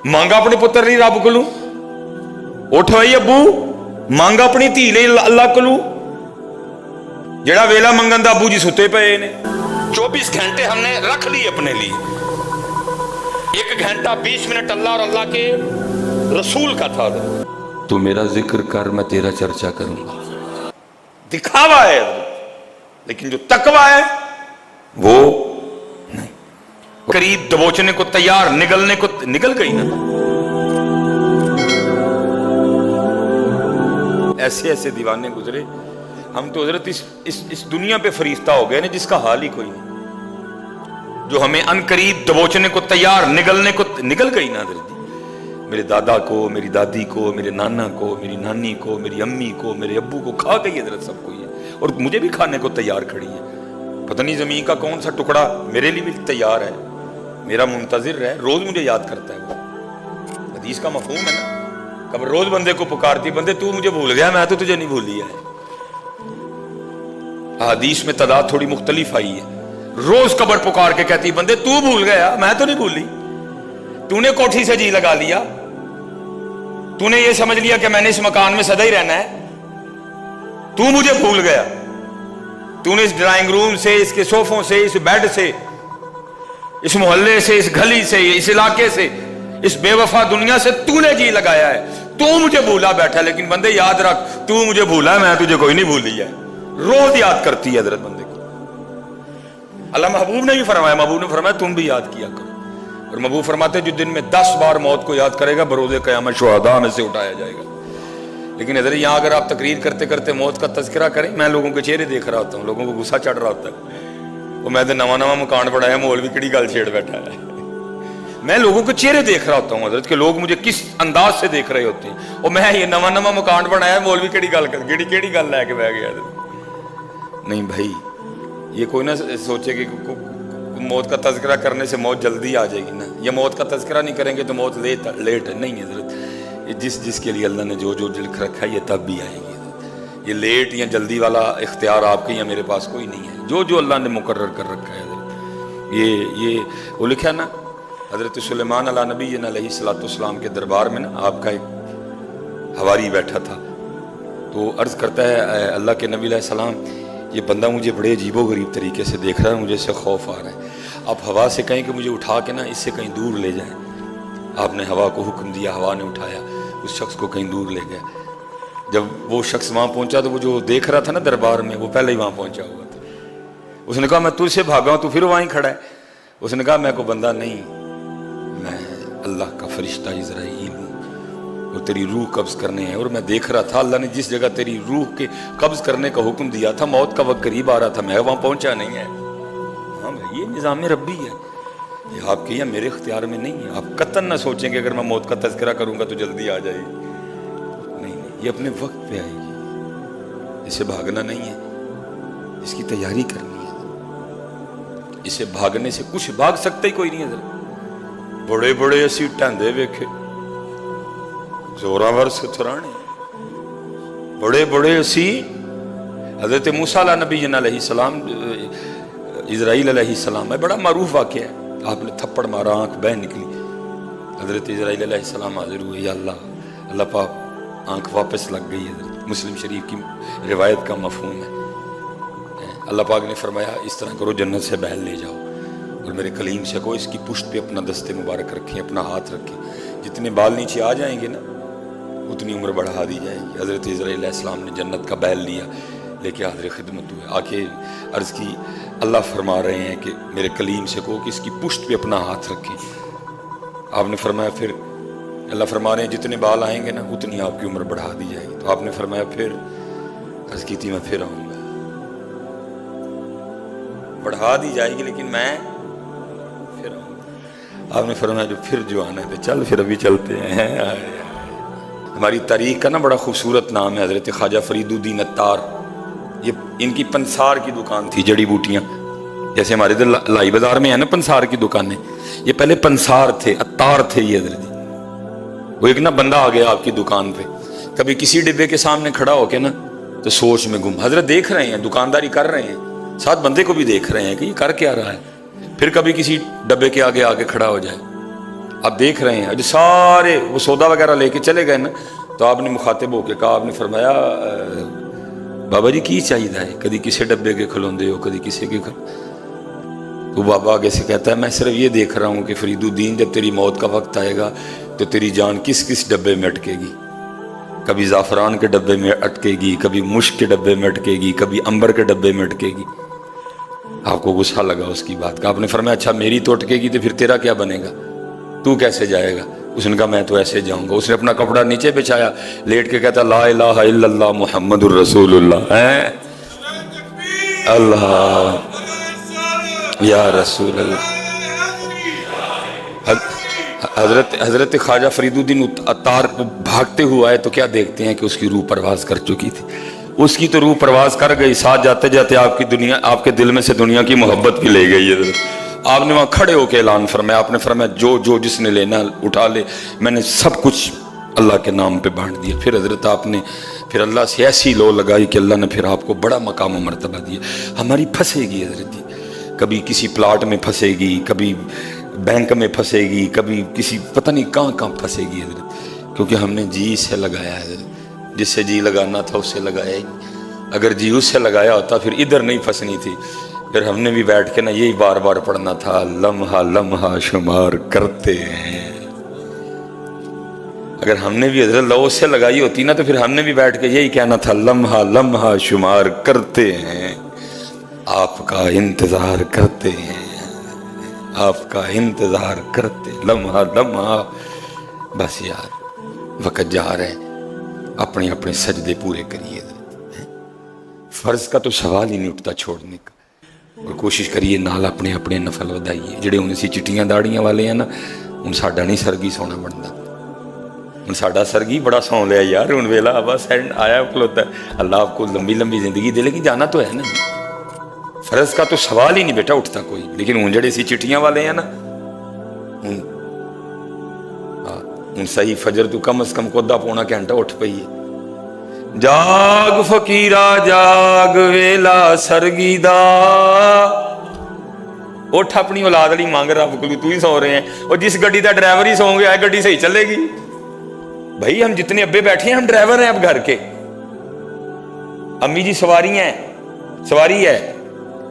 ਮੰਗ ਆਪਣੇ ਪੁੱਤਰ ਲਈ ਰੱਬ ਕੋਲੋਂ, ਉੱਠ ਵਈ ਅੱਬੂ ਮੰਗ ਆਪਣੀ ਧੀ ਲਈ ਅੱਲਾਹ ਕੋਲੋਂ। ਜਿਹੜਾ ਵੇਲਾ ਮੰਗਣ ਦਾ अबू जी सुते पे ने। 24 घंटे हमने रख लिए अपने लिए, 1 घंटा 20 मिनट अल्लाह और अल्लाह के रसूल का था। तू मेरा जिक्र कर, मैं तेरा चर्चा करूंगा। दिखावा है, लेकिन जो तकवा है वो नहीं। करीब दबोचने को तैयार, निगलने को निगल गई ना। ऐसे ऐसे दीवाने गुजरे, हम तो हजरत इस दुनिया पे फरिश्ता हो गए ना जिसका हाल ही कोई नहीं। जो हमें अनकरीब दबोचने को तैयार, निगलने को निगल गई ना हजरत जी। मेरे दादा को, मेरी दादी को, मेरे नाना को, मेरी नानी को, मेरी अम्मी को, मेरे अब्बू को खा गई हजरत सबको ये, और मुझे भी खाने को तैयार खड़ी है। पता नहीं जमीन का कौन सा टुकड़ा मेरे लिए भी तैयार है, मेरा मुंतजिर है, रोज मुझे याद करता है वो। हदीस का मफहूम है ना, कब रोज बंदे को पुकारती, बंदे तू मुझे भूल गया, मैं तो तुझे नहीं भूली है। हदीस में तादाद थोड़ी मुख्तलिफ आई है। रोज कब्र पुकार के कहती बंदे तू भूल गया, मैं तो नहीं भूली। तूने कोठी से जी लगा लिया, तूने ये समझ लिया कि मैंने इस मकान में सदा ही रहना है, तू मुझे भूल गया। तूने इस ड्राइंग रूम से, इसके सोफों से, इस बेड से, इस मोहल्ले से, इस गली से, इस इलाके से, इस बेवफा दुनिया से तूने जी लगाया है। तू मुझे भूला बैठा, लेकिन बंदे याद रख तू मुझे भूला है, मैं तुझे कोई नहीं भूली है। रोज याद करती है हजरत बंदे को। अल्लाह महबूब ने भी फरमाया, महबूब ने फरमाया तुम भी याद किया करो। और महबूब फरमाते जो दिन में 10 बार मौत को याद करेगा बरोज़े क़यामत शुहदा में से उठाया जाएगा। लेकिन इधर यहाँ अगर आप तकरीर करते करते मौत का तज़किरा करें, मैं लोगों के चेहरे देख रहा होता हूँ, लोगों को गुस्सा चढ़ रहा होता है। वो मैं तो नवा नवा मकान बनाया, मौलवी किड़ी गल छेड़ बैठा है। मैं लोगों के चेहरे देख रहा होता हूँ हजरत के, लोग मुझे किस अंदाज से देख रहे होते हैं। और मैं ये नवा नवा मकान बनाया, मौलवी किड़ी गल केड़ी गल लैके बह गया। नहीं भाई, ये कोई ना सोचे कि मौत का तज़किरा करने से मौत जल्दी आ जाएगी ना, या मौत का तज़किरा नहीं करेंगे तो मौत लेट है। नहीं है हजरत, जिसके लिए अल्लाह ने जो लिख रखा है ये तब भी आएगी। ये लेट या जल्दी वाला इख्तियार आपके या मेरे पास कोई नहीं है। जो अल्लाह ने मुकर्रर कर रखा है हजरत, ये वो लिखा ना हजरत सुलेमान अला नबी अलैहिस्सलाम के दरबार में ना आपका एक हवारी बैठा था, तो अर्ज़ करता है अल्लाह के नबी अलैहिस्सलाम, ये बंदा मुझे बड़े अजीबो-गरीब तरीके से देख रहा है, मुझे इससे खौफ आ रहा है। आप हवा से कहें कि मुझे उठा के ना इससे कहीं दूर ले जाएं। आपने हवा को हुक्म दिया, हवा ने उठाया, उस शख्स को कहीं दूर ले गया। जब वो शख्स वहाँ पहुँचा तो वो जो देख रहा था ना दरबार में, वो पहले ही वहाँ पहुँचा हुआ था। उसने कहा मैं तुझसे भागा हूँ, तू फिर वहीं खड़ा है। उसने कहा मैं कोई बंदा नहीं, मैं अल्लाह का फरिश्ता इज़राइल हूँ और तेरी रूह कब्ज़ करने है। और मैं देख रहा था अल्लाह ने जिस जगह तेरी रूह के कब्ज़ करने का हुक्म दिया था, मौत का वक्त करीब आ रहा था, मैं वहाँ पहुँचा नहीं है। हाँ भाई, ये निज़ाम रब्बी है, ये आपके या मेरे इख्तियार में नहीं है। आप कतन ना सोचें कि अगर मैं मौत का तज़किरा करूँगा तो जल्दी आ जाएगी। नहीं, ये अपने वक्त पे आएगी। इसे भागना नहीं है, इसकी तैयारी करनी है। इसे भागने से कुछ भाग सकता ही कोई नहीं है। बड़े बड़े असी ढांदे वेखे, जोरावर सुथराने, बड़े बड़े असी हज़रत मूसा नबी अलैहिस्सलाम, इज़राइल अलैहिस्सलाम है, बड़ा मारूफ वाक़या है। आपने थप्पड़ मारा, आंख बह निकली, हज़रत इज़राइल अलैहिस्सलाम हाजिर हुए, या अल्लाह पाक, आंख वापस लग गई है। मुस्लिम शरीफ की रिवायत का मफहूम है। अल्लाह पाक ने फरमाया इस तरह करो, जन्नत से बहल ले जाओ और मेरे कलीम से कहो इसकी पुश्त पे अपना दस्ते मुबारक रखें, अपना हाथ रखें। जितने बाल नीचे आ जाएंगे ना उतनी उम्र बढ़ा दी जाएगी। हज़रत इज़राइल अलैहिस्सलाम ने जन्नत का बैल लिया, लेके हाज़िर खिदमत हुए, आके अर्ज़ की, अल्लाह फरमा रहे हैं कि मेरे कलीम से कहो कि इसकी पुश्त पे अपना हाथ रखें। आपने फरमाया, फिर अल्लाह फरमा रहे हैं जितने बाल आएंगे ना उतनी आपकी उम्र बढ़ा दी जाएगी। तो आपने फरमाया, फिर अर्ज़ की थी मैं फिर आऊँगा, बढ़ा दी जाएगी लेकिन मैं फिर आऊँगा। आपने फरमाया जो आना है तो चल, फिर अभी चलते हैं। हमारी तारीख का ना बड़ा खूबसूरत नाम है हज़रत ख्वाजा फरीदुद्दीन अत्तार। ये इनकी पंसार की दुकान थी, जड़ी बूटियाँ, जैसे हमारे इधर लाई बाजार में है ना पंसार की दुकानें, ये पहले पंसार थे, अत्तार थे ये हज़रत जी। वो एक ना बंदा आ गया आपकी दुकान पे, कभी किसी डिब्बे के सामने खड़ा होके ना तो सोच में गुम, हज़रत देख रहे हैं, दुकानदारी कर रहे हैं, साथ बंदे को भी देख रहे हैं कि ये कर क्या रहा है। फिर कभी किसी डब्बे के आगे आके खड़ा हो जाए, आप देख रहे हैं जो सारे वो सौदा वगैरह लेके चले गए ना, तो आपने मुखातिब होके कहा, आपने फरमाया बाबा जी की चाहिए है, कभी किसी डब्बे के खिलौंदे हो, कभी किसी के तो बाबा आगे से कहता है मैं सिर्फ ये देख रहा हूँ कि फरीदुद्दीन जब तेरी मौत का वक्त आएगा तो तेरी जान किस किस डब्बे में अटकेगी। कभी ज़ाफ़रान के डब्बे में अटकेगी, कभी मुश्क के डब्बे में अटकेगी, कभी अंबर के डब्बे में अटकेगी। आपको गुस्सा लगा उसकी बात का, आपने फरमाया अच्छा मेरी तो अटकेगी तो फिर तेरा क्या बनेगा, तू कैसे जाएगा। उसने कहा मैं तो ऐसे जाऊंगा। उसने अपना कपड़ा नीचे बिछाया, लेट के कहता ला इलाहा इल्लल्लाह मुहम्मदुर रसूलुल्लाह है, अल्लाह या रसूल अल्लाह। हजरत ख्वाजा फरीदुद्दीन अत्तार भागते हुए आए तो क्या देखते हैं कि उसकी रूह परवाज कर चुकी थी। उसकी तो रूह परवाज कर गई, साथ जाते जाते आपकी दुनिया, आपके दिल में से दुनिया की मोहब्बत भी ले गई है। आपने वहां खड़े होकर ऐलान फरमाया, आपने फरमाया जो जो जिसने लेना उठा ले, मैंने सब कुछ अल्लाह के नाम पे बांट दिया। फिर हजरत आपने फिर अल्लाह से ऐसी लो लगाई कि अल्लाह ने फिर आपको बड़ा मकाम व मर्तबा दिया। हमारी फंसेगी हजरत जी, कभी किसी प्लाट में फंसेगी, कभी बैंक में फंसेगी, कभी किसी पता नहीं कहाँ कहाँ फंसेगी हजरत, क्योंकि हमने जी से लगाया है, जिससे जी लगाना था उससे लगाया ही। अगर जी उससे लगाया होता फिर इधर नहीं फंसनी थी। फिर हमने भी बैठ के ना यही बार बार पढ़ना था, लम्हा लम्हा शुमार करते हैं। अगर हमने भी हजरत लो से लगाई होती ना तो फिर हमने भी बैठ के यही कहना था, लम्हा लम्हा शुमार करते हैं, आपका इंतजार करते हैं, आपका इंतजार करते, लम्हा लम्हा। बस यार वक़्त जा रहे हैं, अपने अपने सजदे पूरे करिए। फर्ज का तो सवाल ही नहीं उठता छोड़ने का, और कोशिश करिए नाल अपने अपने नफल वधाइए। ਜਿਹੜੇ ਹੁਣ ਅਸੀਂ ਚਿੱਟੀਆਂ ਦਾੜੀਆਂ ਵਾਲੇ ਆ ਨਾ, ਹੁਣ ਸਾਡਾ ਨਹੀਂ ਸਰਗੀ ਸੋਣਾ ਬਣਦਾ। ਹੁਣ ਸਾਡਾ ਸਰਗੀ बड़ा सौ लिया यार, ਹੁਣ ਵੇਲਾ बस आया खलोता। अल्लाह आपको लंबी लंबी जिंदगी दे, लेकिन जाना तो है ना। फर्ज का तो सवाल ही नहीं बेटा उठता कोई। लेकिन हूँ जेडे चिट्ठियां वाले हैं ना, हूँ सही फजर तू कम से कम को अद्धा पौना घंटा उठ पई है। जाग फकीरा जाग वेला सरगी दा, उठ अपनी औलाद ली मांग रब को, तू ही सो रहे हैं। और जिस गड्डी का ड्राइवर ही सो गया गड्डी सही चलेगी। भाई हम जितने अब्बे बैठे हैं हम ड्राइवर हैं अब घर के, अम्मी जी सवारी हैं, सवारी है,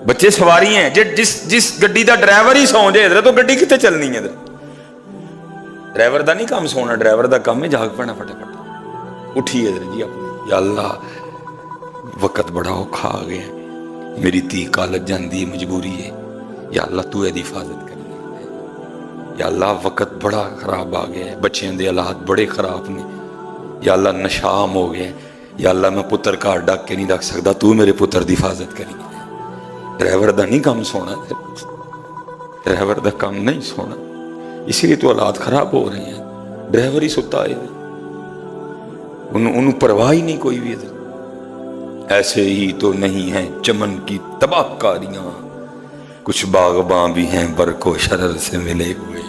बच्चे सवारी हैं। जिस गड्डी का ड्राइवर ही सौ जाए तो गड्डी कितने चलनी है। ड्राइवर का नहीं काम सोना, ड्राइवर का काम है जाग पैना फटाफट। उठिए जी अपने, या अल्लाह वक़्त बड़ा औखा आ गया, मेरी धी कालज जाती है मजबूरी है, या अल्लाह तू एदी हिफाजत करिए। या अल्लाह वक़्त बड़ा खराब आ गया है, बच्चों के हालात बड़े खराब ने। या अल्लाह नशाम हो गया, या अल्लाह मैं पुत्र घर डक के नहीं रख सकता, तू मेरे पुत्र की हिफाजत करिए। ड्राइवर का नहीं काम सोना, ड्राइवर का काम नहीं सोना, इसलिए तो हालात खराब हो रहे हैं। ड्राइवर ही सुता है, उन्होंने परवाह ही नहीं कोई भी। ऐसे ही तो नहीं है चमन की तबाहकारियां, कुछ बागबां भी हैं बरको शरर से मिले हुए।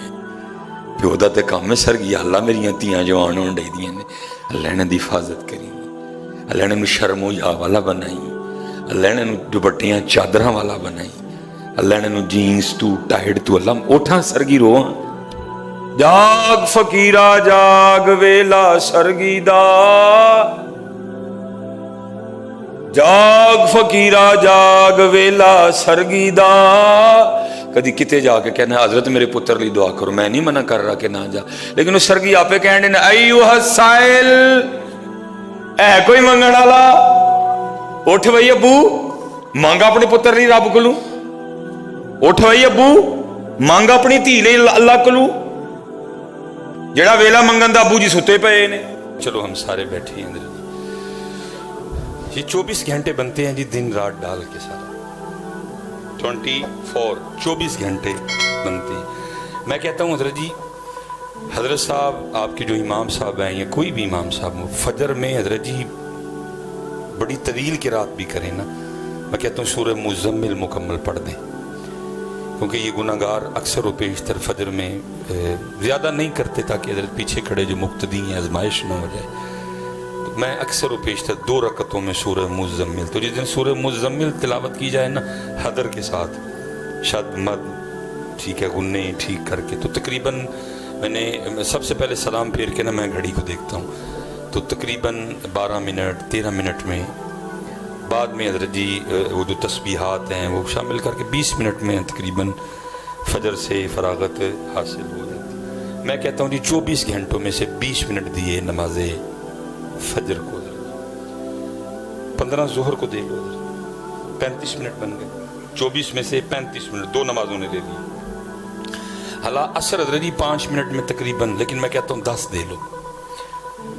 प्यो दा ते काम है सर, या अल्लाह मेरियां धीआं जवान होण डईदियां ने, अल्लाह इन्हां दी हिफाजत करी, अल्लाह इन्हां नूं शर्मो या वाला बनाई, अल्लाह इन्हां नूं दुपट्टियां चादरां वाला बनाई, अल्लाह इन्हां नूं जीन्स तू टाइट तू अल्लाह ओठा सरगी रोआ। जाग फकीरा जाग वेला सरगी दा, जाग फकीरा जाग वेला सरगी दा। कदी किते जाके कहना हजरत मेरे पुत्र लिए दुआ करो, मैं नहीं मना कर रहा कि ना जा, लेकिन उस सरगी आपे कहने ने अय्युहा साइल, है कोई मंगण वाला, उठ भाई अबू मांग अपने पुत्र लिए रब कोलू, उठ भाई अबू मांग अपनी धी लिए अल्लाह कोलू, जेड़ा वेला मंगन दा अबू जी सुते पे ने। चलो हम सारे बैठे हैं, ये 24 घंटे बनते हैं जी दिन रात डाल के, सारा 24 घंटे बनते हैं। मैं कहता हूँ हजरत जी, हजरत साहब आपके जो इमाम साहब हैं या कोई भी इमाम साहब, फजर में हजरत जी बड़ी तवील की रात भी करें ना, मैं कहता हूँ सूरह मुज़म्मिल मुकम्मल पढ़ दें, क्योंकि ये गुनाहगार अक्सर व पेशतर फजर में ज़्यादा नहीं करते ताकि हजरत पीछे खड़े जो मुक्तदी हैं आजमाइश न हो जाए। तो मैं अक्सर व पेशतर 2 रकतों में सूरह मुज़म्मिल, तो जिस दिन सूरह मुज़म्मिल तिलावत की जाए ना हदर के साथ, शद मद ठीक है गुन्ने ठीक करके, तो तकरीबन میں نے سب سے پہلے سلام پھیر کے نا میں گھڑی کو دیکھتا ہوں تو تقریباً 12 منٹ 13 منٹ میں، بعد میں حضرت جی وہ جو تسبیحات ہیں وہ شامل کر کے 20 منٹ میں تقریباً فجر سے فراغت حاصل ہو جاتی۔ میں کہتا ہوں جی 24 گھنٹوں میں سے 20 منٹ دیے نماز فجر کو، 15 ظہر کو دے لو، 35 منٹ بن گئے، 24 میں سے 35 منٹ 2 نمازوں نے لے لی۔ حالا عصر حضرت جی 5 منٹ میں تقریباً، لیکن میں کہتا ہوں 10 دے لو،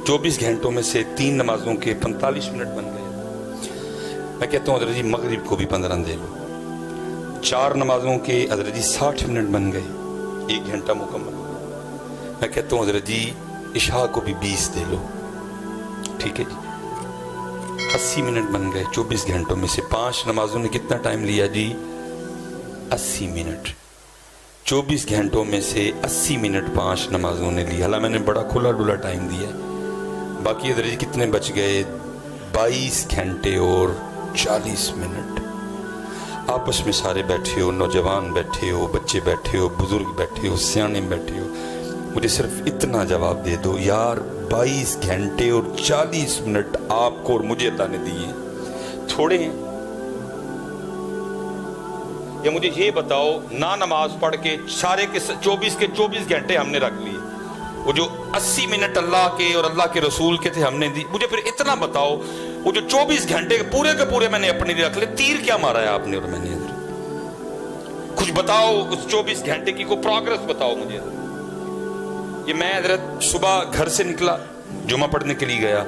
24 گھنٹوں میں سے 3 نمازوں کے 45 منٹ بن گئے۔ میں کہتا ہوں حضرت جی مغرب کو بھی 15 دے لو، 4 نمازوں کے حضرت جی 60 منٹ بن گئے، 1 گھنٹہ مکمل۔ میں کہتا ہوں حضرت جی عشاء کو بھی 20 دے لو، ٹھیک ہے جی 80 منٹ بن گئے، 24 گھنٹوں میں سے 5 نمازوں نے کتنا ٹائم لیا جی 80 منٹ، 24 گھنٹوں میں سے 80 منٹ 5 نمازوں نے لی۔ حالانکہ میں نے بڑا کھلا ڈلا ٹائم دیا ہے، باقی حضرت جی کتنے بچ گئے 22 گھنٹے اور 40 منٹ۔ آپس میں سارے بیٹھے ہو، نوجوان بیٹھے ہو، بچے بیٹھے ہو، بزرگ بیٹھے ہو، سیانے بیٹھے ہو، مجھے صرف اتنا جواب دے دو یار 22 گھنٹے اور 40 منٹ آپ کو اور مجھے اللہ نے دیے تھوڑے ہیں؟ یا مجھے یہ بتاؤ نہ نماز پڑھ کے سارے کے 24 گھنٹے ہم نے رکھ لیے، وہ جو 80 منٹ اللہ کے اور اللہ کے رسول کے تھے ہم نے دی، مجھے پھر اتنا بتاؤ وہ جو 24 گھنٹے کے پورے میں نے اپنے لیے رکھ لے، تیر کیا مارا ہے آپ نے اور میں نے؟ کچھ بتاؤ اس 24 گھنٹے کی کوئی پروگرس بتاؤ مجھے۔ یہ میں حضرت صبح گھر سے نکلا، جمعہ پڑھنے کے لیے گیا،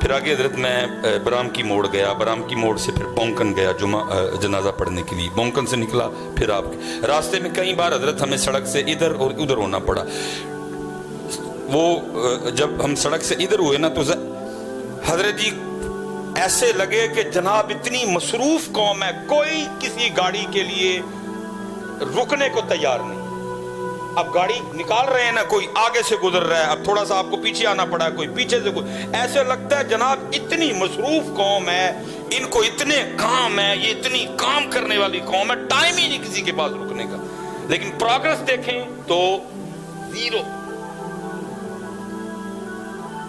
پھر آگے حضرت میں برام کی موڑ گیا، برام کی موڑ سے پھر بونکن گیا جمعہ جنازہ پڑھنے کے لیے، بونکن سے نکلا پھر آپ کے راستے میں کئی بار حضرت ہمیں سڑک سے ادھر اور ادھر ہونا پڑا۔ وہ جب ہم سڑک سے ادھر ہوئے نا تو حضرت جی ایسے لگے کہ جناب اتنی مصروف قوم ہے، کوئی کسی گاڑی کے لیے رکنے کو تیار نہیں۔ اب گاڑی نکال رہے ہیں نا، کوئی آگے سے گزر رہا ہے، اب تھوڑا سا آپ کو پیچھے آنا پڑا ہے، کوئی پیچھے سے ایسے لگتا ہے جناب اتنی مصروف قوم ہے، ان کو اتنے کام ہے، یہ اتنی کام کرنے والی قوم ہے، ٹائم ہی نہیں کسی کے پاس رکنے کا۔ لیکن پروگرس دیکھیں تو 0۔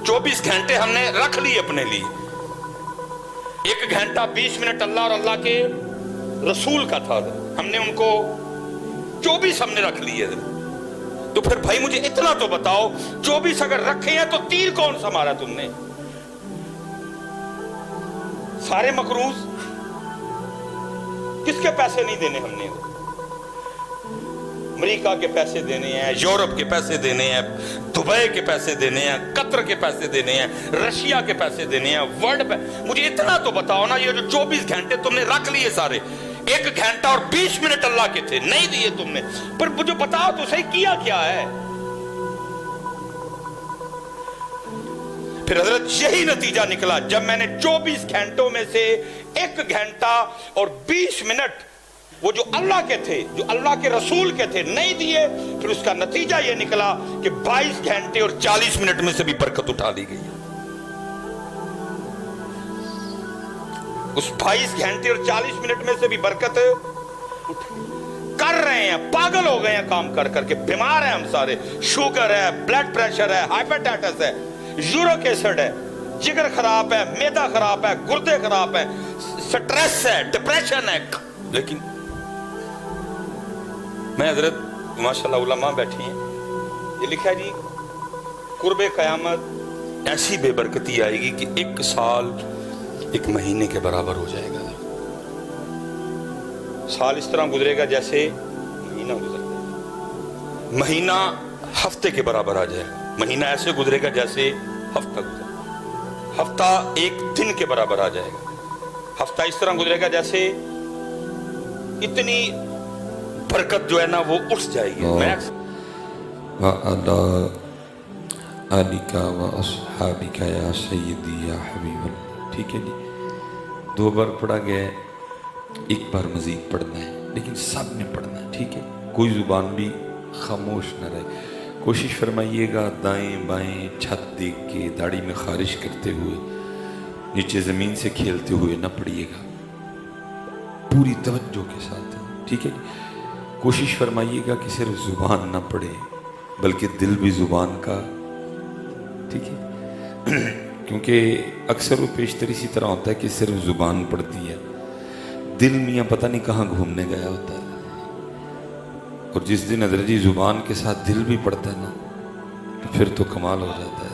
24 گھنٹے ہم نے رکھ لی اپنے لیے، 1 گھنٹہ 20 منٹ اللہ اور اللہ کے رسول کا تھا، ہم نے ان کو 24 ہم نے رکھ لیے۔ تو پھر بھائی مجھے اتنا تو بتاؤ 24 اگر رکھے ہیں تو تیر کون سا مارا تم نے؟ سارے مقروض، کس کے پیسے نہیں دینے ہم نے؟ امریکہ کے پیسے دینے ہیں، یورپ کے پیسے دینے ہیں، دبئی کے پیسے دینے ہیں، قطر کے پیسے دینے ہیں، رشیا کے پیسے دینے ہیں، ورلڈ پہ مجھے اتنا تو بتاؤ نا، یہ جو 24 گھنٹے تم نے رکھ لیے سارے، 1 گھنٹہ اور 20 منٹ اللہ کے تھے، نہیں دیے تم نے، پر مجھے بتاؤ تو صحیح کیا کیا ہے؟ پھر حضرت یہی نتیجہ نکلا جب میں نے 24 گھنٹوں میں سے 1 گھنٹہ اور 20 منٹ وہ جو اللہ کے تھے، جو اللہ کے رسول کے تھے، نہیں دیے، پھر اس کا نتیجہ یہ نکلا کہ 22 گھنٹے اور 40 منٹ میں سے بھی برکت اٹھا لی گئی۔ اس 22 گھنٹے اور 40 منٹ میں سے بھی برکت کر رہے ہیں، پاگل ہو گئے ہیں کام کر کر کے، بیمار ہیں ہم سارے، شوگر ہے، بلڈ پریشر ہے، ہائپرٹائٹس ہے، یورک ایسڈ ہے، جگر خراب ہے، میدا خراب ہے، گردے خراب ہے، سٹریس ہے، ڈپریشن ہے۔ لیکن میں حضرت ماشاءاللہ علماء بیٹھی ہیں، یہ لکھا ہے جی قرب قیامت ایسی بے برکتی آئے گی کہ 1 سال 1 مہینے کے برابر ہو جائے گا۔ سال اس طرح گزرے گا جیسے مہینہ گزرتا ہے، مہینہ ہفتے کے برابر آ جائے گا، مہینہ ایسے گزرے گا جیسے ہفتہ گزرے، ہفتہ 1 دن کے برابر آ جائے گا، ہفتہ اس طرح گزرے گا جیسے اتنی برکت جو ہے نا وہ اٹھ جائے گی۔ وَعَلَىٰ آلِكَ وَأَصْحَابِكَ يَا سَيِّدِي يَا حَبِيبَ اللَّهِ۔ ٹھیک ہے جی، 2 بار پڑھا گیا ہے، 1 بار مزید پڑھنا ہے، لیکن سب نے پڑھنا ہے، ٹھیک ہے؟ کوئی زبان بھی خاموش نہ رہے۔ کوشش فرمائیے گا دائیں بائیں چھت دیکھ کے، داڑھی میں خارش کرتے ہوئے، نیچے زمین سے کھیلتے ہوئے نہ پڑھیے گا، پوری توجہ کے ساتھ، ٹھیک ہے؟ کوشش فرمائیے گا کہ صرف زبان نہ پڑھے، बल्कि दिल भी ज़ुबान का, ठीक है। क्योंकि अक्सर वो पेशतर इसी तरह होता है कि सिर्फ ज़ुबान पड़ती है, दिल मियाँ पता नहीं कहाँ घूमने गया होता है। और जिस दिन हज़रत जी ज़ुबान के साथ दिल भी पड़ता है ना, तो फिर तो कमाल हो जाता है।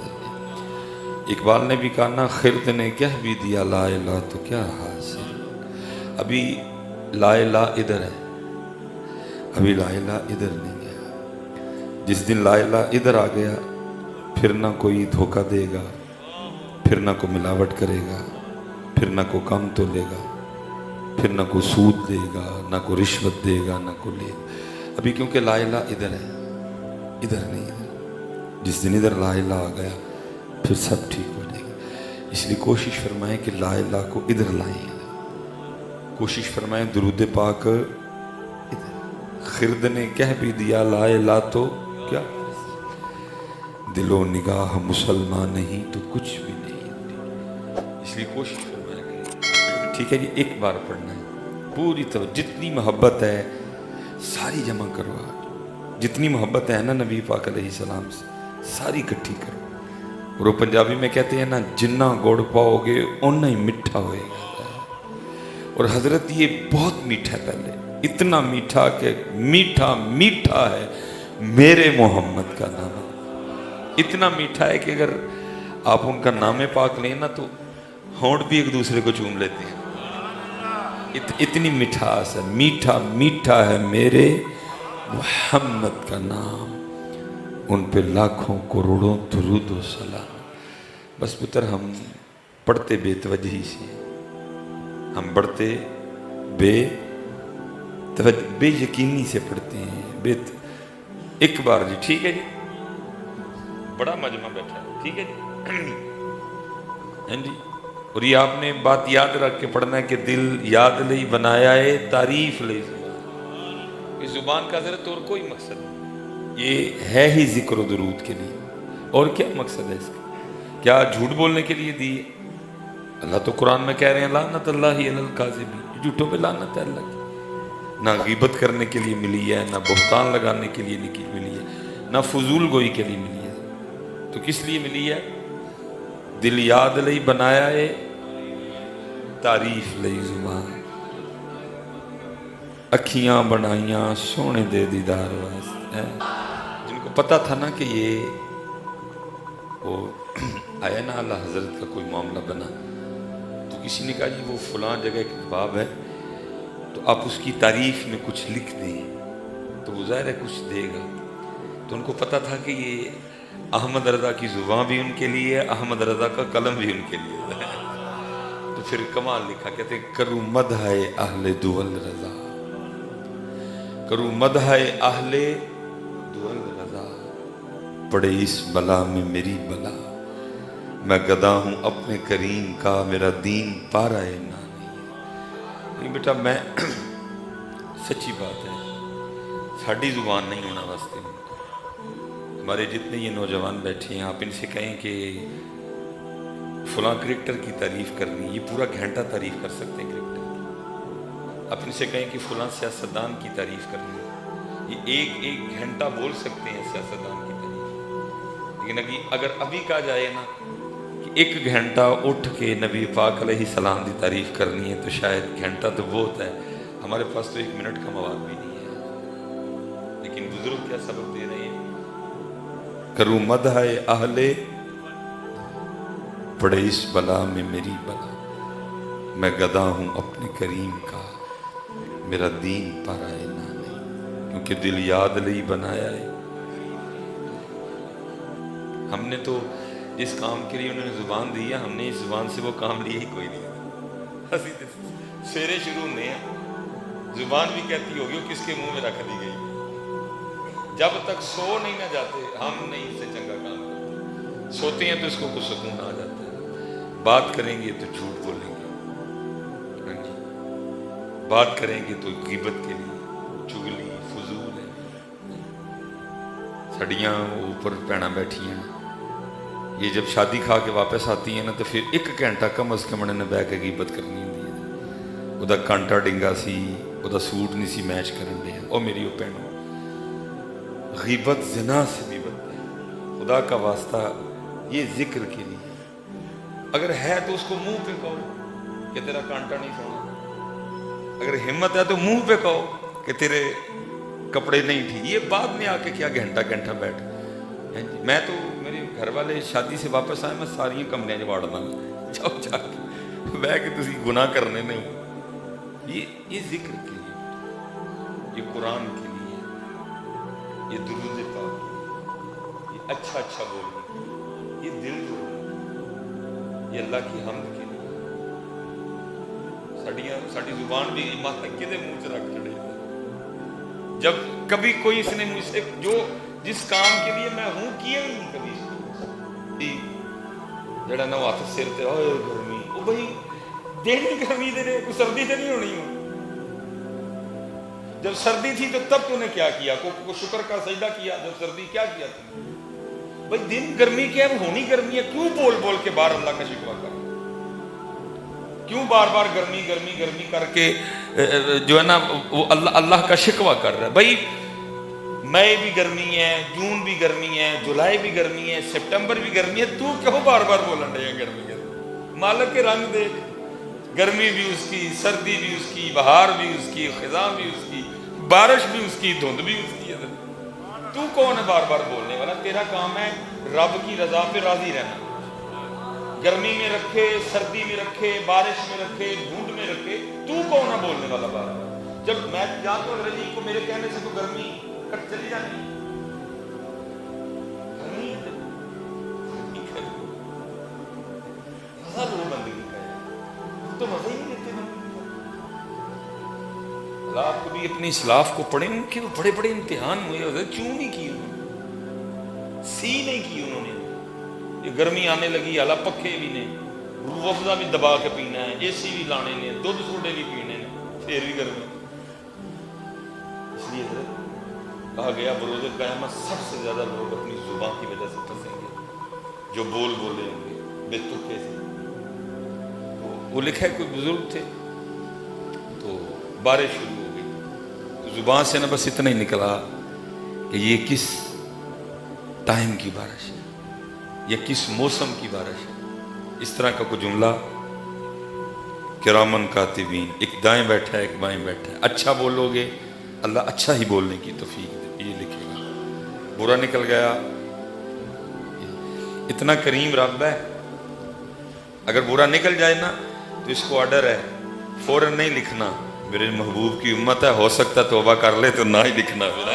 इकबाल ने भी कहा ना, खिरद ने कह भी दिया ला इला तो क्या हासिल। अभी ला इला इधर है, अभी ला इला इधर नहीं गया। जिस दिन ला इला इधर आ गया, फिर ना कोई धोखा देगा, फिर ना कोई मिलावट करेगा, फिर ना कोई कम तोलेगा, फिर ना कोई सूद देगा, ना कोई रिश्वत देगा, ना कोई लेगा। अभी क्योंकि ला इला इधर है, इधर नहीं है। जिस दिन इधर ला इला आ गया, फिर सब ठीक हो जाएगा। इसलिए कोशिश फरमाएं कि ला इला को इधर लाएं, कोशिश फरमाएं दुरूद पाक इधर। खिरद ने कह भी दिया ला इला तो क्या, दिलो निगाह मुसलमान नहीं तो कुछ भी नहीं। इसलिए कोशिश फरमाएं कि ठीक है जी, एक बार पढ़ना है पूरी तरह, जितनी मोहब्बत है सारी जमा करो आज। जितनी मोहब्बत है ना नबी पाक अलैहिस्सलाम से, सारी इकट्ठी करो। और वो पंजाबी में कहते हैं ना, जिन्ना गुड़ पाओगे उतना ही मिठा होएगा। और हजरत ये बहुत मीठा है, पहले इतना मीठा कि मीठा मीठा है मेरे मोहम्मद का नाम। इतना मीठा है कि अगर आप उनका नाम पाक लें ना, तो होंठ भी एक दूसरे को चूम लेते हैं। इतनी मिठास है, मीठा मीठा है मेरे मोहम्मद का नाम। उन पे लाखों करोड़ों दुरूद व सलाम। बस पुत्र, हम पढ़ते बेतवजही से, हम बढ़ते बेयकीनी से पढ़ते हैं। एक बार जी, ठीक है जी, बड़ा मजमा बैठा है, ठीक है जी, हैं जी। और ये आपने बात याद रख के पढ़ना है कि दिल याद लई बनाया है, तारीफ लई जुबान। इस जुबान का जरा और कोई मकसद नहीं, ये है ही जिक्र दुरूद के लिए। और क्या मकसद है इसका? क्या झूठ बोलने के लिए दी? अल्लाह तो कुरान में कह रहे हैं लानत अल्लाहि अलल काज़िबीन, झूठों पे लानत है अल्लाह की। ना गीबत करने के लिए मिली है, ना बुहतान लगाने के लिए मिली है, ना फजूल गोई के लिए मिली है। तो किस लिए मिली है? दिल याद लई बनाया है, तारीफ लई जुबान। अखियां बनाइया सोने दे दीदार वास्ते। जिनको पता था ना कि ये वो आया ना अल्लाह हजरत का कोई मामला बना, तो किसी ने कहा जी वो फलां जगह एक बाब है, तो आप उसकी तारीफ में कुछ लिख दें तो वो ज़ाहिर है कुछ देगा। तो उनको पता था कि ये अहमद रज़ा की ज़ुबान भी उनके लिए है, अहमद रज़ा का कलम भी उनके लिए है। तो फिर कमाल लिखा, कहते हैं करूँ मदहाए अहले दुवल रज़ा, करूँ मदहाए अहले दुवल रज़ा, पड़े इस बला में मेरी बला, मैं गदा हूँ अपने करीम का, मेरा दीन पारा है ना नहीं। बेटा मैं सच्ची बात है, साड़ी जुबान नहीं होना वास्ते। हमारे जितने ये नौजवान बैठे हैं, आप इनसे कहें कि फलां क्रिकेटर की तारीफ करनी, ये पूरा घंटा तारीफ कर सकते हैं क्रिकेटर की। आप इनसे कहें कि फलां सियासतदान की तारीफ करनी, ये एक घंटा बोल सकते हैं सियासतदान की तारीफ। लेकिन अगर अभी कहा जाए ना कि एक घंटा उठ के नबी पाक अलैहिस्सलाम की तारीफ करनी है, तो शायद घंटा तो बहुत है, हमारे पास तो 1 मिनट का मवाद भी नहीं है। लेकिन बुजुर्ग क्या सबक दे रहे हैं, करूँ मदहाए अहले, पड़े इस बला में मेरी बला, मैं गदा हूँ अपने करीम का, मेरा दीन पारा है ना नहीं, क्योंकि दिल याद लई बनाया है। हमने तो इस काम के लिए उन्होंने जुबान दी है, हमने इस जुबान से वो काम लिया ही कोई नहीं। सवेरे शुरू होने जुबान भी कहती होगी वो किसके मुंह में रख दी गई। जब तक सो नहीं ना जाते हम नहीं इससे चंगा काम करते। सोते हैं तो इसको कुछ सुकून आ जाता है। बात करेंगे तो झूठ बोलेंगे, बात करेंगे तो गीबत के लिए, चुगली फजूल है। सड़ियाँ ऊपर भैना बैठी हैं, ये जब शादी खा के वापस आती है ना, तो फिर 1 घंटा कम अज कम ने बह के गीबत करनी होंगी है। ਉਹਦਾ कांटा डिंगा सी, ਉਹਦਾ सूट नहीं सी मैच करन दिया। और मेरी वो भैनों, गीबत ज़िना से भी खुदा का वास्ता ये जिक्र के लिए, अगर है तो उसको मुंह पे कहो कि तेरा कांटा नहीं सोना, अगर हिम्मत है तो मुंह पे कहो कि तेरे कपड़े नहीं ठीक। ये बाद में आके क्या घंटा घंटा बैठ। मैं तो मेरे घर वाले शादी से वापस आए, मैं सारियां कमरियां च वाड़ना, जाओ जाके बह के तुसी गुनाह करने नहीं। ये जिक्र के लिए, ये कुरान के लिए, ये दुरूद पाक के लिए, ये अच्छा अच्छा बोलने के लिए, ये दिल जोड़ने, ये अल्लाह की हम्द के लिए। साड़ी जुबान भी माता के मुंह च रख चढ़े। जब कभी कोई इसने मुझसे जो जिस काम के लिए मैं हूं किया ही नहीं कभी, जड़ा ना हाथ सिर ते ओए गर्मी, ओ भाई दिन गर्मी दे कोई सर्दी से नहीं होनी हो। जब सर्दी थी तो तब तूने क्या किया? को शुक्र का सजदा किया। जब सर्दी क्या किया तुमने? भाई दिन गर्मी क्या है, होनी गर्मी है, क्यों बोल बोल के बार अल्लाह का शिकवा कर? क्यों बार बार गर्मी गर्मी गर्मी करके जो है ना वो अल्लाह का शिकवा कर रहा है? भाई मई भी गर्मी है, जून भी गर्मी है, जुलाई भी गर्मी है, सितंबर भी गर्मी है, तू क्यों बार बार बोलन रहे गर्मी गर्मी? मालिक के रंग देख, गर्मी भी उसकी, सर्दी भी उसकी, बहार भी उसकी, खिज़ां भी उसकी, बारिश भी उसकी, धुंध भी उसकी है। तू कौन है बार बार बोलने वाला? तेरा काम है रब की रजा पे राजी रहना। गर्मी में रखे, सर्दी में रखे, बारिश में रखे, धुंध में रखे, तू कौन है बोलने वाला बार बार? जब मैं जानता हूँ रजी को मेरे कहने से तो गर्मी कट चली जानी, मजा लो बंदगी का, तो मजा ही नहीं लेते बंदगी। आप कभी अपनी इस्लाफ को पढ़े, उनके वो बड़े बड़े इम्तिहान हुए होते, क्यों नहीं किए उन्होंने? सी नहीं की उन्होंने। ये गर्मी आने लगी, हाला पक्के भी ने, रूह अफ़ज़ा भी दबा के पीना है, एसी भी लाने ने, दूध सोडे भी पीने ने, फिर भी गर्मी। इसलिए कहा गया बरोज़े क़यामत सबसे ज्यादा लोग अपनी जुबान की वजह से फंसेंगे, जो बोल बोले होंगे बेतुके से। तो वो लिखा है, कोई बुजुर्ग थे तो बारिश शुरू हो गई, तो जुबान से ना बस इतना ही निकला कि ये किस टाइम की बारिश है, ये किस मौसम की बारिश है। इस तरह का कोई जुमला, किरामन कातिबीन, एक दाएं बैठा है एक बाएं बैठा है। अच्छा बोलोगे अल्लाह अच्छा ही बोलने की तौफीक ये लिखेगा, बुरा निकल गया। इतना करीम रब है, अगर बुरा निकल जाए ना तो इसको ऑर्डर है फौरन नहीं लिखना, मेरे महबूब की उम्मत है, हो सकता तौबा कर ले तो ना ही लिखना। फिर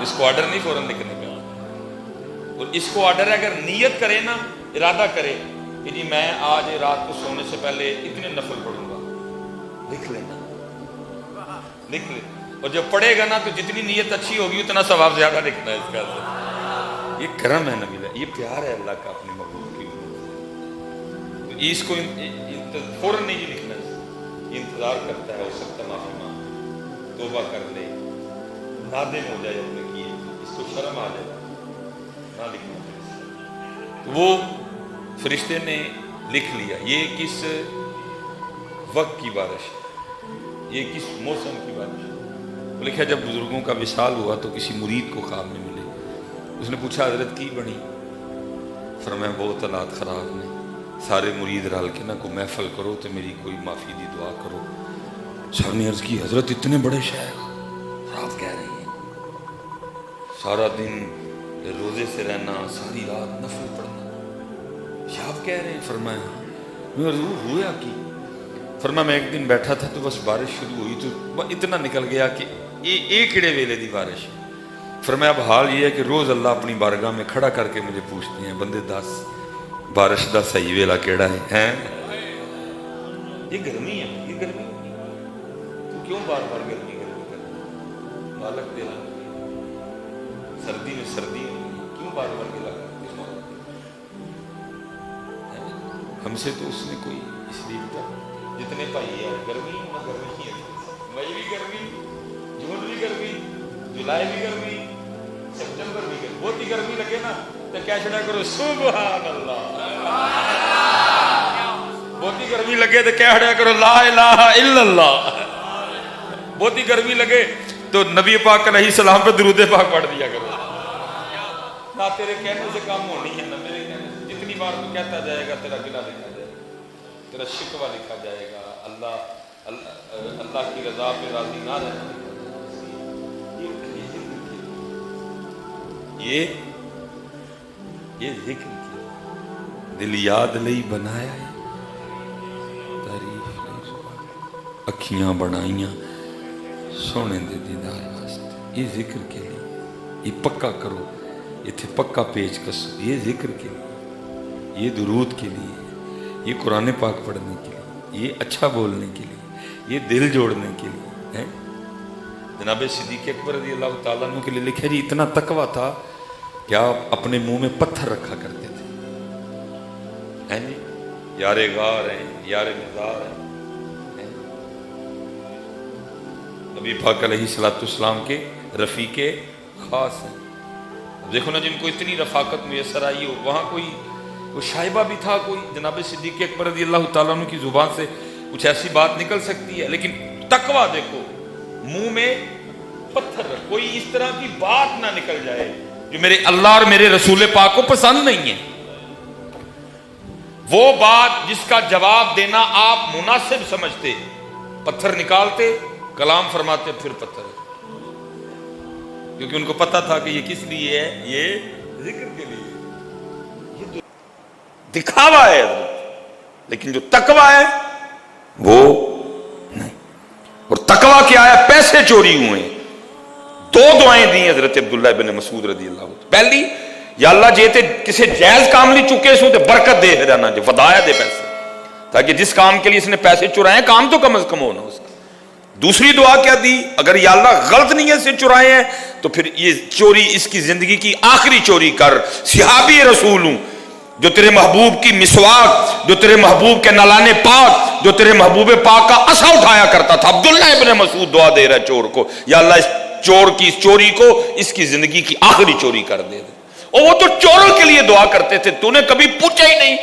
इसको ऑर्डर नहीं फौरन लिखने का। और इसको ऑर्डर है अगर नीयत करे ना, इरादा करे कि जी मैं आज रात को सोने से पहले इतने नफल पढ़ूंगा, लिख लेना, लिख ले। और जब पढ़ेगा ना तो जितनी नीयत अच्छी होगी उतना सवाब ज्यादा लिखना है। इसका ये करम है नबी, ये प्यार है अल्लाह का अपने महबूब की उम्मत से। तो इसको फौरन नहीं लिखना, इंतजार करता है, हो सकता माफी मांग, तौबा कर ले, नादिम हो जाए अपने किए, इसको शर्म आ जाए ना लिखना। तो वो फरिश्ते ने लिख लिया, ये किस वक्त की बारिश है, ये किस मौसम की बारिश है। वो लिखा जब बुजुर्गों का विसाल हुआ तो किसी मुरीद को ख्वाब में मिले, उसने पूछा हजरत की बनी? फरमाया बहुत हालात खराब ने, सारे मुरीद रल के ना कोई महफल करो तो मेरी कोई माफ़ी दी दुआ करो। सर ने अर्ज की हजरत इतने बड़े शेख आप कह रही हैं, सारा दिन रोजे से रहना, सारी रात नफल पढ़ना, ये आप कह रहे हैं? फरमाया हुआ की? फरमा मैं एक दिन बैठा था तो बस बारिश शुरू हुई तो इतना निकल गया कि ये किड़े वेले दी बारिश है। फरमाया अब हाल ये है कि रोज अल्लाह अपनी बारगाह में खड़ा करके मुझे पूछते हैं, बंदे दस बारिश का सही वेला केड़ा है? ये गर्मी है, ये गर्मी होगी तो क्यों बार बार गर्मी गर्मी कर? मालक दे सर्दी में सर्दी होगी, क्यों बार बार गिला करते? हमसे तो उसने कोई इसलिए जितने भाई है गर्मी ना गर्मी ही है, मई भी गर्मी, जून भी गर्मी, जुलाई भी गर्मी, सितंबर भी गर्मी। बहुत ही गर्मी लगे ना तो क्या छड़ा करो सुभान अल्लाह, बहुत ही गर्मी लगे तो क्या छड़ा करो ला इलाहा इल्लल्लाह। बहुत ही गर्मी लगे तो नबी पाक अलैहि सलाम पे दुरूद पाक पढ़ दिया करो। نہ تیرے کہنے سے کام ہونی ہے نہ میرے کہنے سے. جتنی بار تو کہتا جائے گا تیرا گناہ لکھا جائے گا, تیرا شکوہ لکھا جائے گا. اللہ کی رضا پہ راضی نہ رہنا. یہ ذکر کیا, دل یاد لئی بنایا ہے, تعریف لئی اکھیاں بنائیاں سونے دے دیدار واسطے. یہ ذکر کے لیے, یہ پکا کرو, یہ تھے پکا پیچ کسو. یہ ذکر کے لیے, یہ درود کے لیے, یہ قرآن پاک پڑھنے کے لیے, یہ اچھا بولنے کے لیے, یہ دل جوڑنے کے لیے ہے. جناب صدیق اکبر رضی اللہ تعالیٰ عنہ کے لیے لکھا جی اتنا تقویٰ تھا کہ آپ اپنے منہ میں پتھر رکھا کرتے تھے. جی یار غار ہیں, یار مزار ہیں, نبی پاک علیہ الصلوۃ والسلام کے رفیق خاص ہیں. اب دیکھو نا, جن کو اتنی رفاقت میسر آئی ہو, وہاں کوئی شائبہ بھی تھا, کوئی جناب صدیق اکبر رضی اللہ تعالیٰ عنہ کی زبان سے کچھ ایسی بات نکل سکتی ہے, لیکن تقویٰ دیکھو, منہ میں پتھر رکھ, کوئی اس طرح کی بات نہ نکل جائے جو میرے اللہ اور میرے رسول پاک کو پسند نہیں ہے. وہ بات جس کا جواب دینا آپ مناسب سمجھتے, پتھر نکالتے, کلام فرماتے, پھر پتھر, کیونکہ ان کو پتا تھا کہ یہ کس لیے ہے, یہ ذکر کے لیے. یہ دکھاوا ہے, لیکن جو تقویٰ ہے وہ نہیں. اور تقویٰ کیا ہے؟ پیسے چوری ہوئے. دو دعائیں دی حضرت عبداللہ ابن مسعود رضی اللہ عنہ. پہلی, یا اللہ جی تے کسی جائز کام لی چکے سو تے برکت دے رہنا, جو ودایا دے پیسے, تاکہ جس کام کے لیے اس نے پیسے چرائے کام تو کم از کم ہونا اس کا. دوسری دعا کیا دی, اگر یا اللہ غلط نیت سے چرائے ہیں تو پھر یہ چوری اس کی زندگی کی آخری چوری کر. صحابی رسول ہوں, جو تیرے محبوب کی مسواک, جو تیرے محبوب کے نلانے پاک, جو تیرے محبوب پاک کا عصا اٹھایا کرتا تھا. عبداللہ ابن مسعود دعا دے رہا چور کو, یا اللہ اس چور کی اس چوری کو اس کی زندگی کی آخری چوری کر دے. اور وہ تو چوروں کے لیے دعا کرتے تھے, تو نے کبھی پوچھا ہی نہیں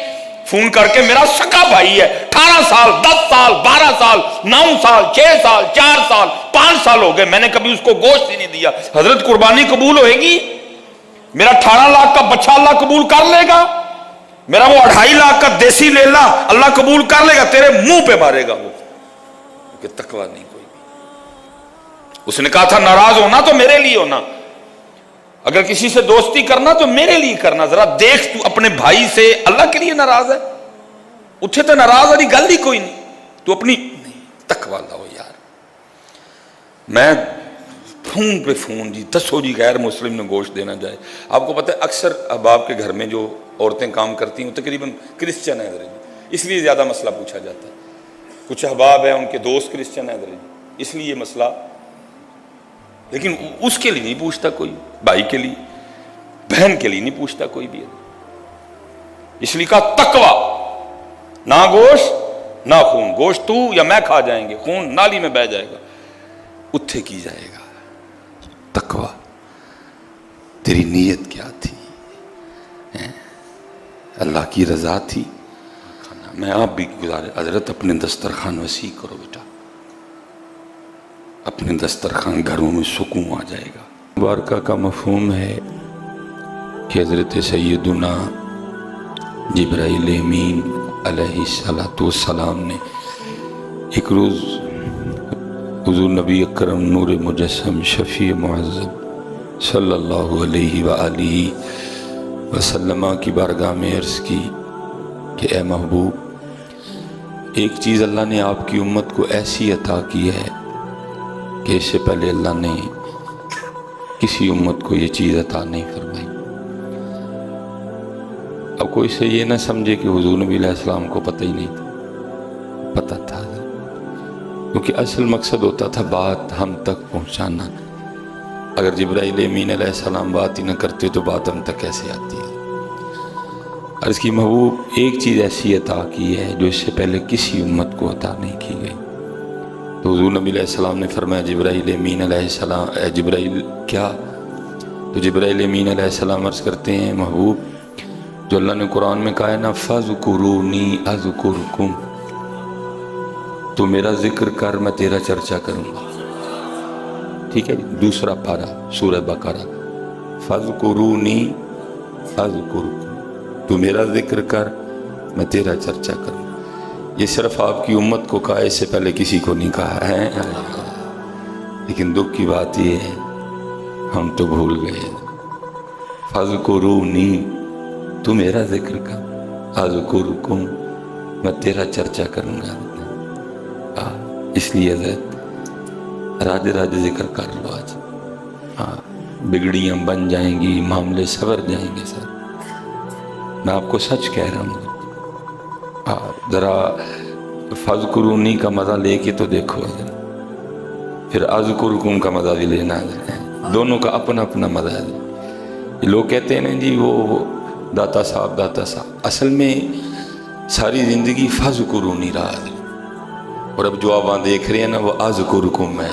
فون کر کے میرا سکا بھائی ہے, 18 سال 10 سال 12 سال 9 سال 6 سال 4 سال 5 سال ہو گئے, میں نے کبھی اس کو گوشت ہی نہیں دیا. حضرت قربانی قبول ہوئے گی؟ میرا 18 لاکھ کا بچہ اللہ قبول کر لے گا؟ میرا وہ 2.5 لاکھ کا دیسی لیلا اللہ قبول کر لے گا؟ تیرے منہ پہ مارے گا وہ, کیونکہ تقویٰ نہیں کوئی بھی. اس نے کہا تھا ناراض ہونا تو میرے لیے ہونا, اگر کسی سے دوستی کرنا تو میرے لیے کرنا. ذرا دیکھ, تو اپنے بھائی سے اللہ کے لیے ناراض ہے, اتھے تو ناراض والی گل ہی کوئی نہیں. تو اپنی تقویٰ لاؤ یار. میں فون پہ فون, جی دسو جی غیر مسلم نے گوشت دینا جائے. آپ کو پتہ ہے اکثر احباب کے گھر میں جو عورتیں کام کرتی ہیں تقریباً کرسچن ہیں, اس لیے زیادہ مسئلہ پوچھا جاتا ہے. کچھ احباب ہیں ان کے دوست کرسچن ہیں, اس لیے یہ مسئلہ, لیکن اس کے لیے نہیں پوچھتا کوئی, بھائی کے لیے بہن کے لیے نہیں پوچھتا کوئی بھی. اس لیے کہا تقویٰ, نہ گوشت نہ خون. گوشت تو یا میں کھا جائیں گے, خون نالی میں بہ جائے گا, اتھے کی جائے گا. تقویٰ, تیری نیت کیا تھی؟ اللہ کی رضا تھی؟ میں آپ بھی گزارے حضرت اپنے دسترخوان وسیع کرو بیٹا, اپنے دسترخوان گھروں میں سکون آ جائے گا. مبارکہ کا مفہوم ہے کہ حضرت سیدنا جبرائیل امین علیہ السلام نے ایک روز حضور نبی اکرم نور مجسم شفیع معظم صلی اللہ علیہ وآلہ وسلم کی بارگاہ میں عرض کی کہ اے محبوب, ایک چیز اللہ نے آپ کی امت کو ایسی عطا کی ہے کہ اس سے پہلے اللہ نے کسی امت کو یہ چیز عطا نہیں فرمائی. اب کوئی سے یہ نہ سمجھے کہ حضور نبی علیہ السلام کو پتہ ہی نہیں تھا, پتہ تھا, کیونکہ اصل مقصد ہوتا تھا بات ہم تک پہنچانا. اگر جبرائیل امین علیہ السلام بات ہی نہ کرتے تو بات ہم تک کیسے آتی ہے. عرض کی محبوب, ایک چیز ایسی عطا کی ہے جو اس سے پہلے کسی امت کو عطا نہیں کی گئی. تو حضور نبی علیہ السلام نے فرمایا جبرائیل امین علیہ السلام, اے جبرائیل کیا؟ تو جبرائیل امین علیہ السلام عرض کرتے ہیں محبوب, جو اللہ نے قرآن میں کہا ہے نا فَذْكُرُونِي أَذْكُرْكُمْ, تو میرا ذکر کر میں تیرا چرچا کروں گا. ٹھیک ہے, دوسرا پارہ سورہ بقرہ, فَذْكُرُونِي अज़कुरुकुम, तू मेरा जिक्र कर, मैं तेरा चर्चा करूँ। ये सिर्फ आपकी उम्मत को कहा, इससे पहले किसी को नहीं कहा है। लेकिन दुख की बात ये है हम तो भूल गए। फ़ज़कुरूनी, तू मेरा जिक्र कर, अज़कुरुकुम, मैं तेरा चर्चा करूँगा। इसलिए हज़रत राज राज जिक्र कर लो आज। हाँ, बिगड़ियाँ बन जाएंगी, मामले सवर जाएंगे। सर मैं आपको सच कह रहा हूँ। ज़रा फ़ज़कुरूनी का मज़ा लेके तो देखो, फिर अज़कुरुकुम का मज़ा भी लेना है। दोनों का अपना अपना मज़ा है। ये लोग कहते हैं ना जी वो दाता साहब दाता साहब, असल में सारी ज़िंदगी फ़ज़कुरूनी रहा है। और अब जो आप वहाँ देख रहे हैं ना वो अज़कुरुकुम है।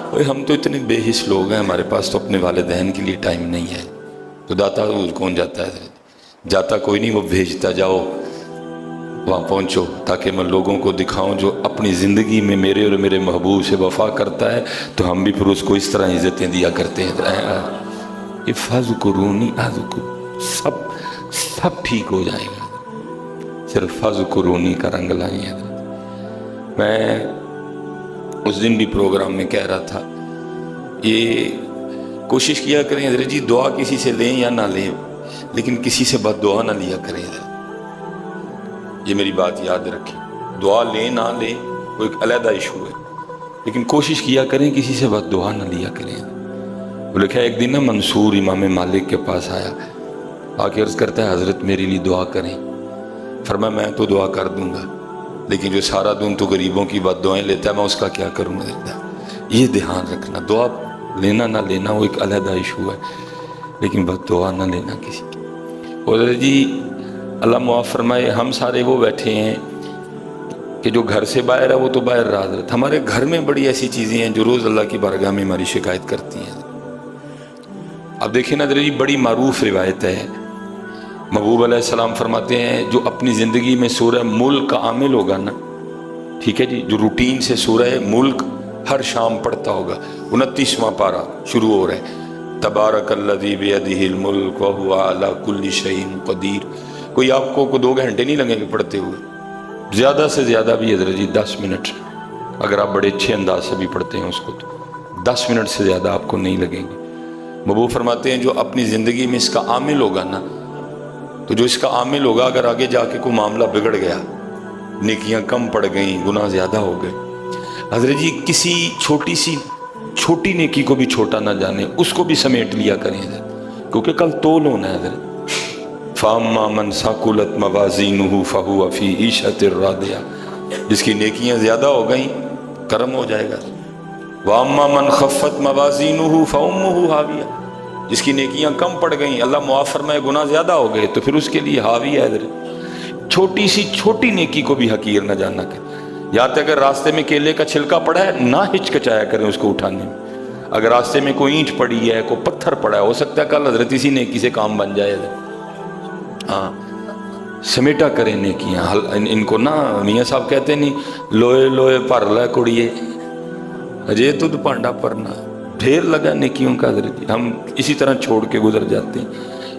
भाई हम तो इतने बेहिस लोग हैं, हमारे पास तो अपने वालिदैन के लिए टाइम नहीं है। तो दाता कौन जाता है? जाता कोई नहीं, वो भेजता जाओ वहाँ पहुँचो, ताकि मैं लोगों को दिखाऊं जो अपनी ज़िंदगी में मेरे और मेरे महबूब से वफ़ा करता है तो हम भी फिर उसको इस तरह इज़्ज़तें दिया करते हैं। ये फ़ज़कुरूनी अज़कुर, सब ठीक हो जाएगा। सिर्फ फ़ज़कुरूनी का रंग लाएँ। मैं उस दिन भी प्रोग्राम में कह रहा था, ये कोशिश किया करें हज़रत जी, दुआ किसी से लें या ना लें, लेकिन किसी से बद दुआ ना लिया करें। ये मेरी बात याद रखें। दुआ लें ना लें वो एक अलग इशू है, लेकिन कोशिश किया करें किसी से बद दुआ ना लिया करें। वो लिखा एक दिन ना मंसूर इमाम मालिक के पास आया, आके अर्ज़ करता है हज़रत मेरे लिए दुआ करें। फरमाया मैं तो दुआ कर दूंगा, लेकिन जो सारा दिन तो गरीबों की बद दुआएं लेता है मैं उसका क्या करूँ? ये ध्यान रखना, दुआ लेना ना लेना वो एक अलग इशू है, लेकिन बद दुआ ना लेना किसी की। और जी अल्लाह मुआफ़ फरमाए, हम सारे वो बैठे हैं कि जो घर से बाहर है वो तो बाहर रहा। हमारे घर में बड़ी ऐसी चीज़ें हैं जो रोज़ अल्लाह की बारगाह में हमारी शिकायत करती हैं। अब देखिए ना जी, बड़ी मारूफ रिवायत है, महबूब अलैहिस्सलाम फरमाते हैं जो अपनी ज़िंदगी में सूरह मुल्क का आमिल होगा ना, ठीक है जी, जो रूटीन से सूरह मुल्क हर शाम पढ़ता होगा, 29वां पारा शुरू हो रहा है, तबारकल्लज़ी बियदिहिल मुल्क व हुवा अला कुल्ली शैइन क़दीर। कोई आपको 2 घंटे नहीं लगेंगे पढ़ते हुए, ज़्यादा से ज़्यादा भी हज़रत जी 10 मिनट, अगर आप बड़े अच्छे अंदाज से भी पढ़ते हैं उसको तो 10 मिनट से ज़्यादा आपको नहीं लगेंगे। महबूब फरमाते हैं जो अपनी ज़िंदगी में इसका आमिल होगा ना, तो जो इसका आमिल होगा, अगर आगे जाके कोई मामला बिगड़ गया, नेकियां कम पड़ गई, गुनाह ज़्यादा हो गए, हज़रत जी किसी छोटी नेकी को भी छोटा ना जाने, उसको भी समेट लिया करें हज़रत, क्योंकि कल तोल होना है हज़रत। फ़अम्मा मन सकुलत मवाज़ीनुहु फ़हुव फ़ी ईशतिर रादिया, जिसकी नेकियां ज़्यादा हो गई कर्म हो जाएगा। वअम्मा मन खफ़्फ़त मवाज़ीनुहु फ़उम्मुहु हाविया, जिसकी नेकियां कम पड़ गई, अल्लाह मुआफ़ फरमाए गुनाह ज़्यादा हो गए, तो फिर उसके लिए हावी है हज़रत। छोटी नेकी को भी हकीर न जाना कर। या तो अगर रास्ते में केले का छिलका पड़ा है ना हिचकिचाया करें उसको उठाने में। अगर रास्ते में कोई ईंट पड़ी है, कोई पत्थर पड़ा है, हो सकता है कल हज़रत इसी नेकी से काम बन जाए। हाँ, समेटा करें नेकियां। इनको ना मियाँ साहब कहते नहीं, लोए लोए भर ला कुड़िए, अजय तुद पांडा परना, ढेर लगा नेकियों का हज़रत। हम इसी तरह छोड़ के गुजर जाते हैं।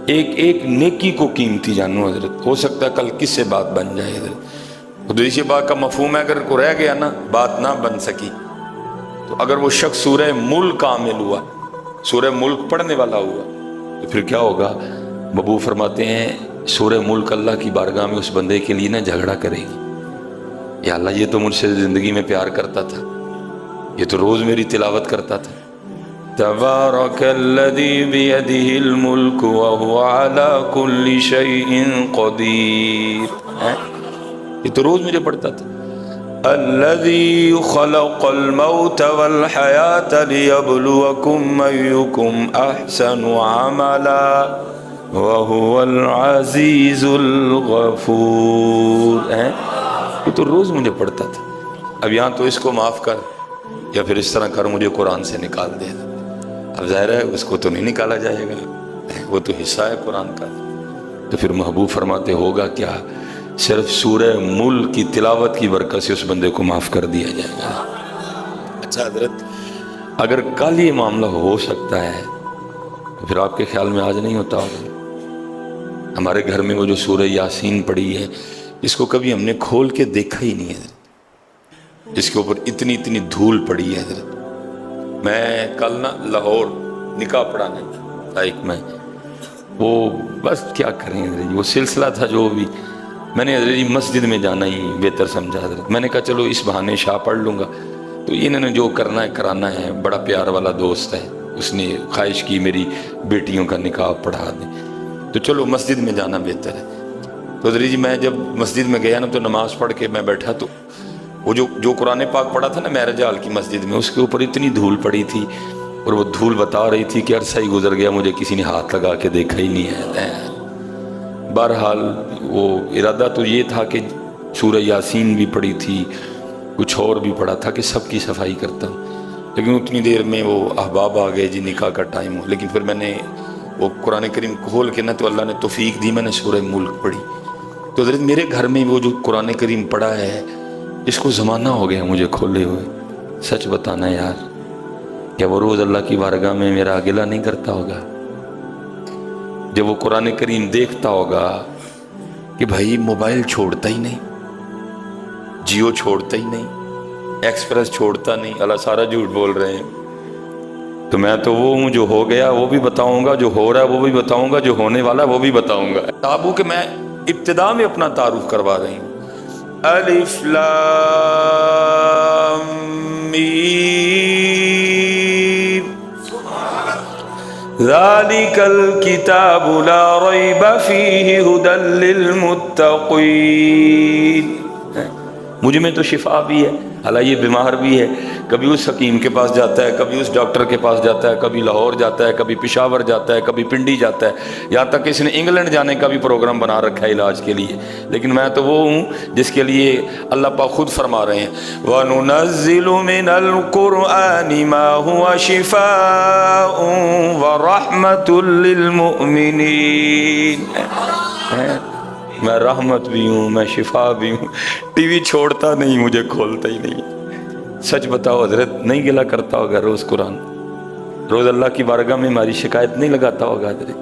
एक नेकी को कीमती जानो हज़रत, हो सकता है कल किससे बात बन जाए हज़रत। उद्देश्य बात का मफहूम है, अगर को रह गया ना, बात ना बन सकी, तो अगर वो शख्स सूरह मुल्क कामिल हुआ, सूरह मुल्क पढ़ने वाला हुआ, तो फिर क्या होगा? महबूब फरमाते हैं सूरह मुल्क अल्लाह की बारगाह में उस बंदे के लिए ना झगड़ा करेगी, या अल्लाह ये तो मुझसे ज़िंदगी में प्यार करता था, ये तो रोज़ मेरी तिलावत करता था। तबारकल्लज़ी बियदिहिल मुल्क व हुवा अला कुल्ली शैइन क़दीर, ये तो रोज़ मुझे पढ़ता था। अल्लज़ी खलक़ल मौत वल हयात लियब्लुवकुम अय्युकुम अहसनु अमला व हुवल अज़ीज़ुल गफ़ूर। ये तो रोज़ मुझे पढ़ता था। अब यहाँ तो इसको माफ़ कर, या फिर इस तरह कर, मुझे कुरान से निकाल दे। अब ज़ाहिर है उसको तो नहीं निकाला जाएगा, वो तो हिस्सा है कुरान का। तो फिर महबूब फरमाते होगा क्या? सिर्फ सूरह मुल्क की तिलावत की बरकत से उस बंदे को माफ़ कर दिया जाएगा। अच्छा हज़रत, अगर कल ये मामला हो सकता है, तो फिर आपके ख्याल में आज नहीं होता होगा? ہمارے گھر میں وہ جو سورہ یاسین پڑھی ہے اس کو کبھی ہم نے کھول کے دیکھا ہی نہیں ہے حضرت، اس کے اوپر اتنی اتنی دھول پڑی ہے حضرت۔ میں کل نا لاہور نکاح پڑھانے تھا ایک، میں وہ بس کیا کریں حضرت، وہ سلسلہ تھا جو بھی، میں نے حضرت جی مسجد میں جانا ہی بہتر سمجھا حضرت۔ میں نے کہا چلو اس بہانے شاہ پڑھ لوں گا، تو انہوں نے جو کرنا ہے کرانا ہے، بڑا پیار والا دوست ہے، اس نے خواہش کی میری بیٹیوں کا نکاح پڑھا دیں، تو چلو مسجد میں جانا بہتر ہے۔ تو حضرت جی میں جب مسجد میں گیا نا تو نماز پڑھ کے میں بیٹھا، تو وہ جو قرآن پاک پڑھا تھا نا معراج حال کی مسجد میں، اس کے اوپر اتنی دھول پڑی تھی، اور وہ دھول بتا رہی تھی کہ عرصہ ہی گزر گیا مجھے کسی نے ہاتھ لگا کے دیکھا ہی نہیں ہے۔ بہرحال وہ ارادہ تو یہ تھا کہ سورہ یاسین بھی پڑھی تھی، کچھ اور بھی پڑھا تھا کہ سب کی صفائی کرتا ہوں، لیکن اتنی دیر میں وہ احباب آ گئے جی نکاح کا ٹائم ہو، لیکن پھر میں نے وہ قرآن کریم کھول کے نا تو اللہ نے توفیق دی، میں نے سورہ ملک پڑھی۔ تو حضرت میرے گھر میں وہ جو قرآن کریم پڑھا ہے اس کو زمانہ ہو گیا مجھے کھولے ہوئے۔ سچ بتانا یار، کیا وہ روز اللہ کی بارگاہ میں میرا گلہ نہیں کرتا ہوگا جب وہ قرآن کریم دیکھتا ہوگا کہ بھائی موبائل چھوڑتا ہی نہیں، جیو چھوڑتا ہی نہیں، ایکسپریس چھوڑتا نہیں، اللہ سارا جھوٹ بول رہے ہیں۔ تو میں تو وہ ہوں جو ہو گیا وہ بھی بتاؤں گا، جو ہو رہا ہے وہ بھی بتاؤں گا، جو ہونے والا ہے وہ بھی بتاؤں گا۔ تابو کہ میں ابتدا میں اپنا تعارف کروا رہی ہوں۔ الف لام میم ذالک الکتاب لا ریب فیہ ھدی للمتقین۔ مجھ میں تو شفا بھی ہے، حالانکہ یہ بیمار بھی ہے، کبھی اس حکیم کے پاس جاتا ہے، کبھی اس ڈاکٹر کے پاس جاتا ہے، کبھی لاہور جاتا ہے، کبھی پشاور جاتا ہے، کبھی پنڈی جاتا ہے، یہاں تک کہ اس نے انگلینڈ جانے کا بھی پروگرام بنا رکھا ہے علاج کے لیے، لیکن میں تو وہ ہوں جس کے لیے اللہ پاک خود فرما رہے ہیں وَنُنَزِّلُ مِنَ الْقُرْآنِ مَا هُوَ شِفَاءٌ وَرَحْمَةٌ لِّلْمُؤْمِنِينَ۔ میں رحمت بھی ہوں، میں شفا بھی ہوں، ٹی وی چھوڑتا نہیں، مجھے کھولتا ہی نہیں۔ سچ بتاؤ حضرت، نہیں گلا کرتا ہوگا روز قرآن، روز اللہ کی بارگاہ میں ہماری شکایت نہیں لگاتا ہوگا حضرت؟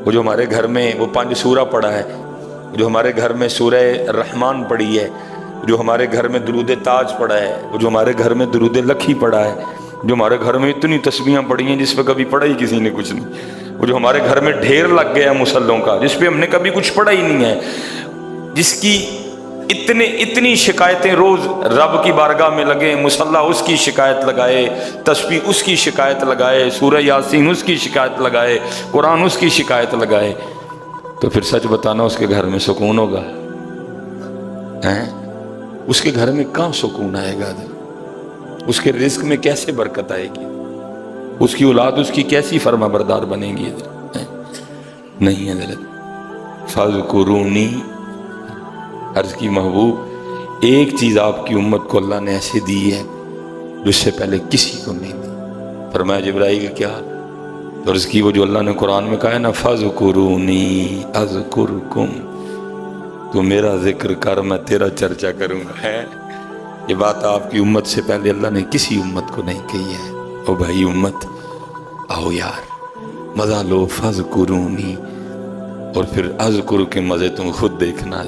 وہ جو ہمارے گھر میں وہ 5 سورہ پڑھا ہے، جو ہمارے گھر میں سورہ رحمان پڑھی ہے، جو ہمارے گھر میں درود تاج پڑھا ہے، وہ جو ہمارے گھر میں درود لکھی پڑھا ہے، جو ہمارے گھر میں اتنی تسبیحاں پڑھی ہیں جس پہ کبھی پڑھا ہی کسی نے کچھ نہیں، وہ جو ہمارے گھر میں ڈھیر لگ گیا مصلوں کا جس پہ ہم نے کبھی کچھ پڑھا ہی نہیں ہے، جس کی اتنی شکایتیں روز رب کی بارگاہ میں لگے، مصلی اس کی شکایت لگائے، تسبیح اس کی شکایت لگائے، سورہ یاسین اس کی شکایت لگائے، قرآن اس کی شکایت لگائے، تو پھر سچ بتانا اس کے گھر میں سکون ہوگا؟ اس کے گھر میں کہاں سکون آئے گا؟ اس کے رزق میں کیسے برکت آئے گی؟ اس کی اولاد اس کی کیسی فرما بردار بنے گی؟ نہیں حضرت، فاذکرونی، عرض کی محبوب ایک چیز آپ کی امت کو اللہ نے ایسے دی ہے جو اس سے پہلے کسی کو نہیں دی۔ فرمایا جبرائیل کیا؟ تو عرض کی وہ جو اللہ نے قرآن میں کہا ہے نا فاذکرونی اذکرکم، تو میرا ذکر کر میں تیرا چرچا کروں گا۔ یہ بات آپ کی امت سے پہلے اللہ نے کسی امت کو نہیں کہی ہے۔ او بھائی امت، آؤ یار مزہ لو، فاذکرونی، اور پھر اذکر کے مزے تم خود دیکھنا۔